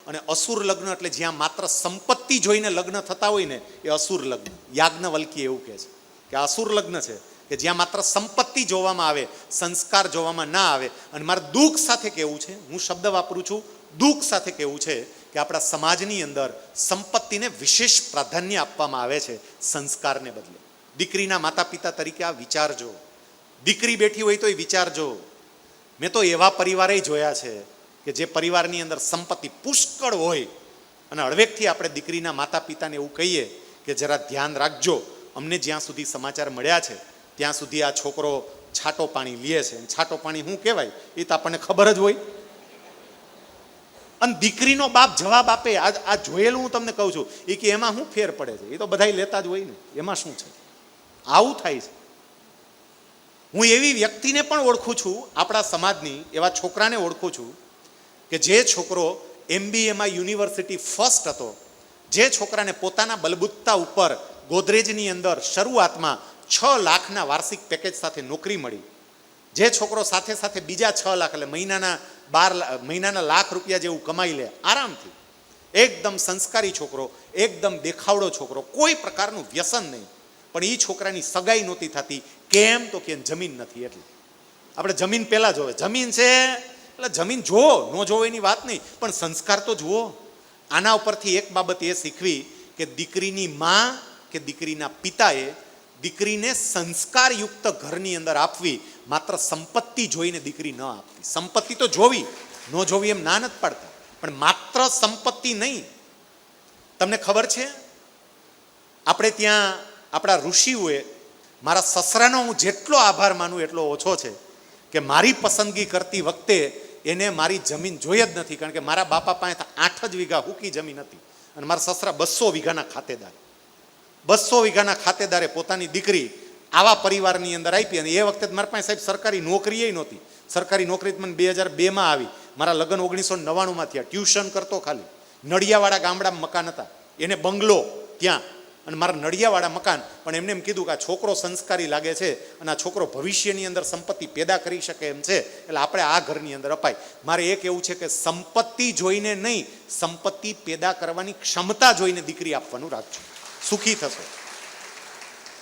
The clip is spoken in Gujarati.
અને અસુર લગ્ન એટલે જ્યાં માત્ર સંપત્તિ જોઈને લગ્ન થતા હોય ને એ અસુર લગ્ન. યાજ્ઞવલ્કી એવું કહે છે કે અસુર લગ્ન છે કે જ્યાં માત્ર સંપત્તિ જોવામાં આવે, સંસ્કાર જોવામાં ના આવે. અને મારે દુઃખ સાથે કહેવું છે, હું શબ્દ વાપરું છું દુઃખ સાથે કહેવું છે કે આપણા સમાજની અંદર સંપત્તિને વિશેષ પ્રાધાન્ય આપવામાં આવે છે સંસ્કારને બદલે. દીકરીના માતા પિતા તરીકે આ વિચારજો. દીકરી બેઠી હોય તો એ વિચારજો. મેં તો એવા પરિવારે જોયા છે કે જે પરિવારની અંદર સંપત્તિ પુષ્કળ હોય અને હળવેકથી આપણે દીકરીના માતા પિતાને એવું કહીએ કે જરા ધ્યાન રાખજો, અમને જ્યાં સુધી સમાચાર મળ્યા છે ત્યાં સુધી આ છોકરો છાટો પાણી લે છે. છાટો પાણી શું કહેવાય એ તો આપણને ખબર જ હોય. અને દીકરીનો બાપ જવાબ આપે, આ જોયેલું હું તમને કહું છું, એ કે એમાં શું ફેર પડે છે, એ તો બધા લેતા જ હોય ને, એમાં શું છે. આવું થાય છે. હું એવી વ્યક્તિને પણ ઓળખું છું આપણા સમાજની, એવા છોકરાને ઓળખું છું કે જે છોકરો MBAમાં યુનિવર્સિટી ફર્સ્ટ હતો, જે છોકરાને પોતાના બલબુત્તા ઉપર ગોદરેજની અંદર શરૂઆતમાં 6 લાખના વાર્ષિક પેકેજ સાથે નોકરી મળી, જે છોકરો સાથે સાથે બીજા 6 લાખ એટલે મહિનાના લાખ રૂપિયા જેવું કમાઈ લે આરામથી, એકદમ સંસ્કારી છોકરો, એકદમ દેખાવડો છોકરો, કોઈ પ્રકારનું વ્યસન નહીં. પણ એ છોકરાની સગાઈ નહોતી થતી. કેમ? તો કે જમીન નથી. એટલે આપણે જમીન પહેલાં જોવે, જમીન છે એટલે જમીન જુઓ, ન જોવો એની વાત નહીં, પણ સંસ્કાર તો જુઓ. આના ઉપરથી એક બાબત એ શીખવી કે દીકરીની માં કે દીકરીના પિતાએ દીકરીને સંસ્કારયુક્ત ઘરની અંદર આપવી, માત્ર સંપત્તિ જોઈને દીકરી ન આપવી. સંપત્તિ તો જોવી, ન જોવી એમ ના નથી પાડતા, પણ માત્ર સંપત્તિ નહીં. તમને ખબર છે આપણે ત્યાં આપણા ઋષિઓએ, મારા સસરાનો હું જેટલો આભાર માનું એટલો ઓછો છે કે મારી પસંદગી કરતી વખતે એને મારી જમીન જોઈ જ નથી. કારણ કે મારા બાપા પાસે 8 જ વીઘા હુકી જમીન હતી અને મારા સસરા 200 વીઘાના ખાતેદાર. 200 વીઘાના ખાતેદારે પોતાની દીકરી આવા પરિવારની અંદર આપી. અને એ વખતે મારા પાસે સાહેબ સરકારી નોકરી એ નહોતી. સરકારી નોકરી મને 2002માં આવી. મારા લગ્ન 1999માં થયા. ટ્યુશન કરતો ખાલી. નડિયાવાળા ગામડામાં મકાન હતા, એને બંગલો ત્યાં, અને મારા નડિયાવાળા મકાન. પણ એમને એમ કીધું કે આ છોકરો સંસ્કારી લાગે છે અને આ છોકરો ભવિષ્યની અંદર સંપત્તિ પેદા કરી શકે એમ છે, એટલે આપણે આ ઘરની અંદર અપાય. મારે એ કહેવું છે કે સંપત્તિ જોઈને નહીં, સંપત્તિ પેદા કરવાની ક્ષમતા જોઈને દીકરી આપવાનું રાખજો, સુખી થશો.